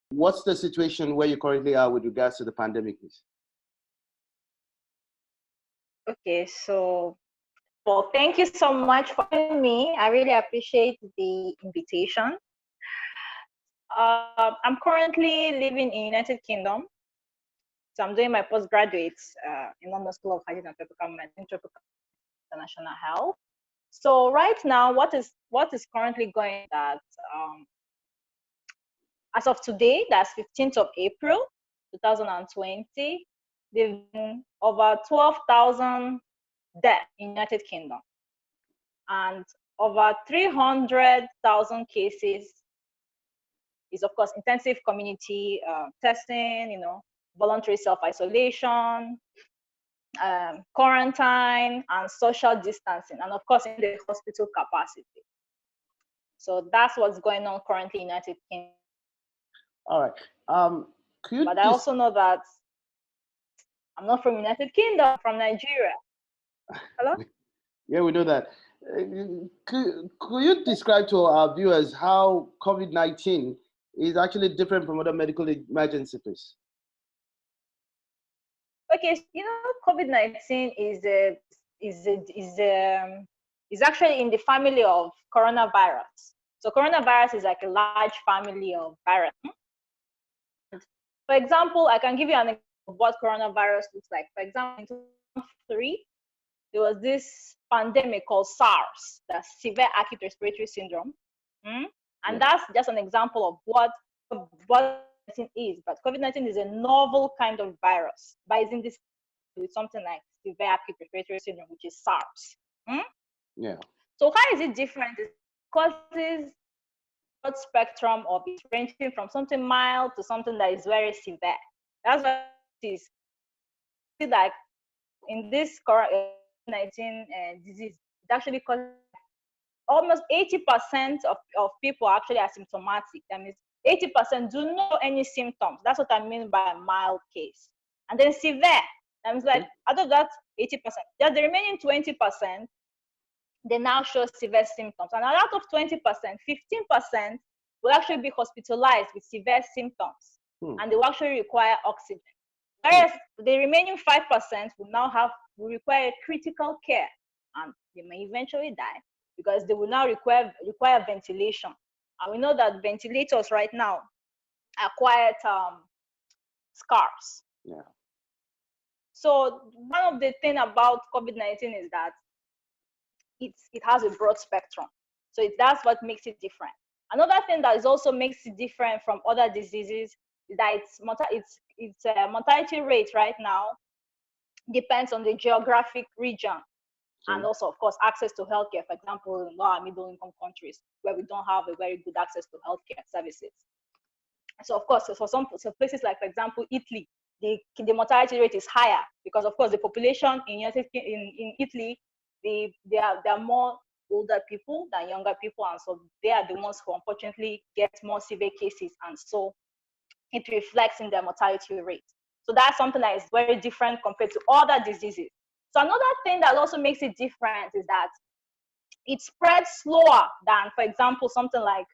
what's the situation where you currently are with regards to the pandemic? Okay, so well, thank you so much for having me. I really appreciate the invitation. I'm currently living in United Kingdom. So I'm doing my postgraduate in London School of Hygiene and Tropical Medicine, Tropical International Health. So right now, what is currently going that as of today, that's 15th of April, 2020, there've been over 12,000 deaths in United Kingdom, and over 300,000 cases is, of course, intensive community testing, voluntary self-isolation, quarantine, and social distancing, and of course in the hospital capacity. So that's what's going on currently in United Kingdom. All right. But I also know that I'm not from United Kingdom, I'm from Nigeria. Hello? Yeah, we know that. Could you describe to our viewers how COVID-19 is actually different from other medical emergencies, please? Okay, COVID-19 is actually in the family of coronavirus. So coronavirus is like a large family of virus. For example, I can give you an example of what coronavirus looks like. For example, in 2003, there was this pandemic called SARS, that's severe acute respiratory syndrome. And that's just an example of what COVID-19 is. But COVID-19 is a novel kind of virus, but it's in this with something like severe acute respiratory syndrome, which is SARS. Yeah. So how is it different? It causes broad spectrum of it, ranging from something mild to something that is very severe. That's what it is. Like in this COVID-19 disease, it actually causes almost 80% of people are actually asymptomatic. That means 80% do not know any symptoms. That's what I mean by a mild case. And then severe, that means like out of that 80%, just the remaining 20%, they now show severe symptoms. And out of 20%, 15% will actually be hospitalized with severe symptoms, and they will actually require oxygen. Whereas the remaining 5% will require critical care, and they may eventually die because they will now require ventilation. And we know that ventilators right now are quite scarce. Yeah. So one of the things about COVID-19 is that it has a broad spectrum. So that's what makes it different. Another thing that also makes it different from other diseases is that its mortality rate right now depends on the geographic region, and also, of course, access to healthcare. For example, in low and middle income countries where we don't have a very good access to healthcare services. So, of course, for some places like, for example, Italy, the mortality rate is higher because, of course, the population in Italy, they are more older people than younger people, and so they are the ones who unfortunately get more severe cases, and so it reflects in their mortality rate. So that's something that is very different compared to other diseases. So another thing that also makes it different is that it spreads slower than, for example, something like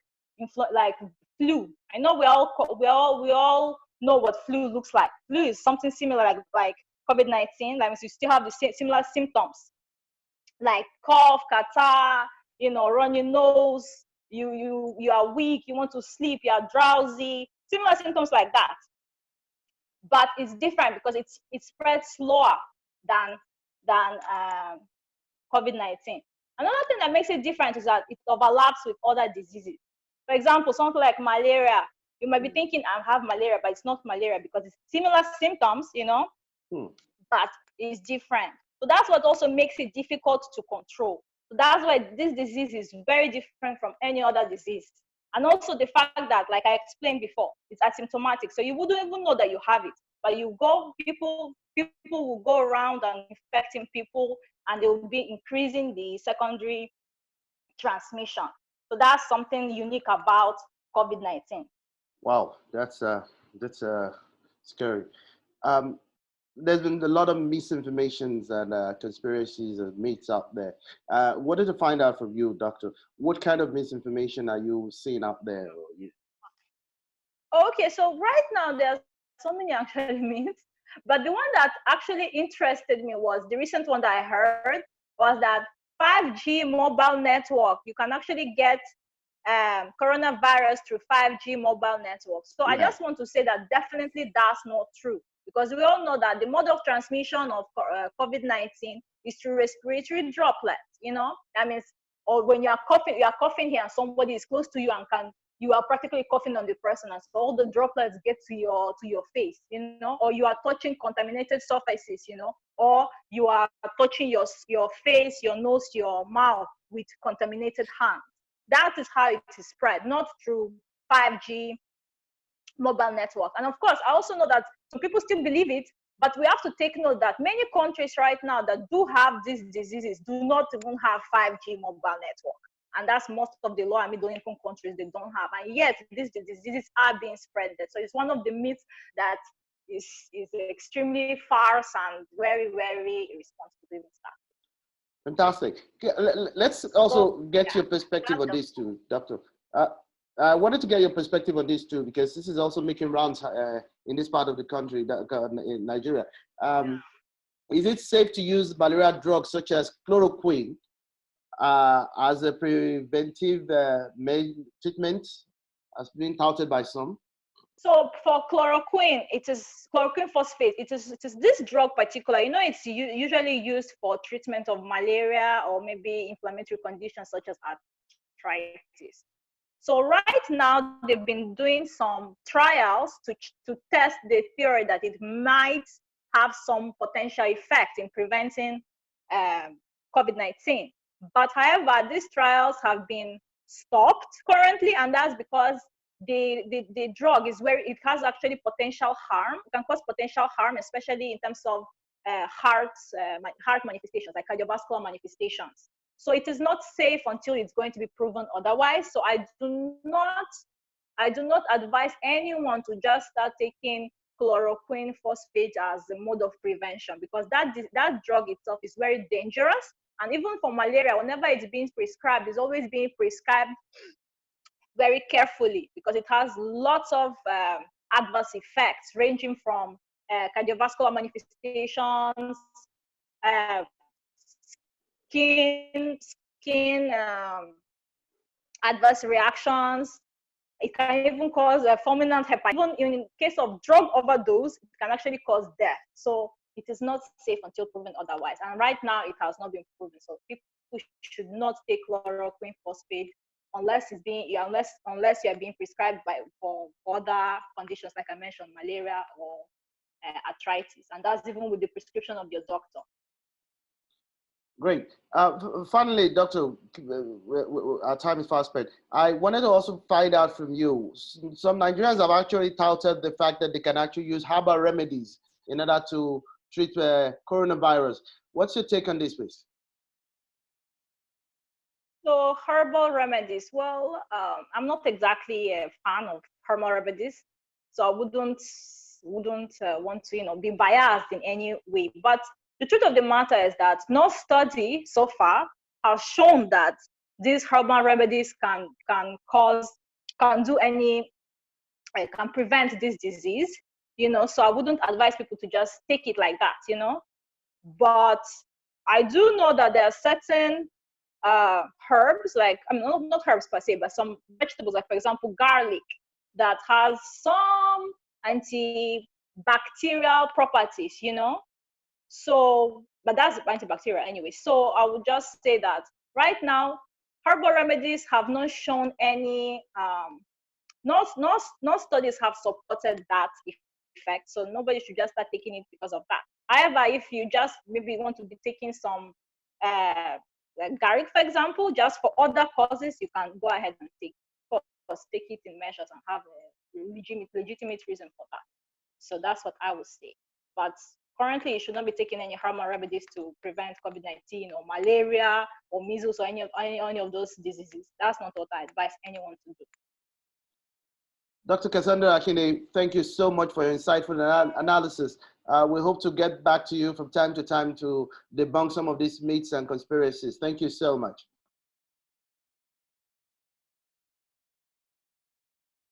flu. I know we all know what flu looks like. Flu is something similar like COVID-19. That means you still have the similar symptoms like cough, catarrh, runny nose. You are weak. You want to sleep. You are drowsy. Similar symptoms like that. But it's different because it spreads slower than COVID-19. Another thing that makes it different is that it overlaps with other diseases. For example, something like malaria. You might be thinking I have malaria, but it's not malaria because it's similar symptoms, but it's different. So that's what also makes it difficult to control. So that's why this disease is very different from any other disease. And also the fact that, like I explained before, it's asymptomatic. So you wouldn't even know that you have it. But people will go around and infecting people, and they will be increasing the secondary transmission. So that's something unique about COVID-19. Wow, that's scary. There's been a lot of misinformations and conspiracies and myths out there. Wanted to find out from you, Doctor, what kind of misinformation are you seeing out there? Okay, so right now there's so many actually myths, but the one that actually interested me was the recent one that I heard was that 5G mobile network, you can actually get coronavirus through 5G mobile networks. So I Yeah. just want to say that definitely that's not true, because we all know that the mode of transmission of COVID-19 is through respiratory droplets. That means, or when you are coughing here and somebody is close to you and you are practically coughing on the person, and so all the droplets get to your face, or you are touching contaminated surfaces, or you are touching your face, your nose, your mouth with contaminated hands. That is how it is spread, not through 5G mobile network. And of course, I also know that some people still believe it, but we have to take note that many countries right now that do have these diseases do not even have 5G mobile network. And that's most of the low and middle income countries, they don't have. And yet these diseases are being spread. So it's one of the myths that is extremely false and very, very irresponsible to even start. Fantastic. Let's also get Yeah, your perspective on this too, Doctor. I wanted to get your perspective on this too, because this is also making rounds in this part of the country, in Nigeria. Is it safe to use malaria drugs such as chloroquine as a preventive treatment, as being touted by some? So for chloroquine, it is chloroquine phosphate. It is this drug particular. It's usually used for treatment of malaria or maybe inflammatory conditions such as arthritis. So right now they've been doing some trials to test the theory that it might have some potential effect in preventing COVID-19. But however, these trials have been stopped currently, and that's because the drug is where it has actually potential harm. It can cause potential harm, especially in terms of heart manifestations, like cardiovascular manifestations. So it is not safe until it's going to be proven otherwise. So I do not advise anyone to just start taking chloroquine phosphate as a mode of prevention, because that drug itself is very dangerous. And even for malaria, whenever it's being prescribed, it's always being prescribed very carefully, because it has lots of adverse effects ranging from cardiovascular manifestations, skin adverse reactions. It can even cause a fulminant hepatitis. Even in case of drug overdose, it can actually cause death. So it is not safe until proven otherwise. And right now, it has not been proven. So people should not take chloroquine phosphate unless you are being prescribed for other conditions, like I mentioned, malaria or arthritis. And that's even with the prescription of your doctor. Great. Finally, Doctor, our time is fast spent. I wanted to also find out from you, some Nigerians have actually touted the fact that they can actually use herbal remedies in order to treat coronavirus. What's your take on this, please? So herbal remedies, well, I'm not exactly a fan of herbal remedies, so I wouldn't want to be biased in any way. But the truth of the matter is that no study so far has shown that these herbal remedies can prevent this disease. So I wouldn't advise people to just take it like that. But I do know that there are certain herbs, like not herbs per se, but some vegetables, like for example garlic, that has some antibacterial properties. So, but that's antibacterial anyway. So I would just say that right now herbal remedies have not shown any no studies have supported that effect. So nobody should just start taking it because of that. However, if you just maybe want to be taking some like garlic, for example, just for other causes, you can go ahead and take it in measures and have a legitimate reason for that. So that's what I would say. But currently, you should not be taking any herbal remedies to prevent COVID-19 or malaria or measles or any of those diseases. That's not what I advise anyone to do. Dr. Cassandra Akine, thank you so much for your insightful analysis. We hope to get back to you from time to time to debunk some of these myths and conspiracies. Thank you so much.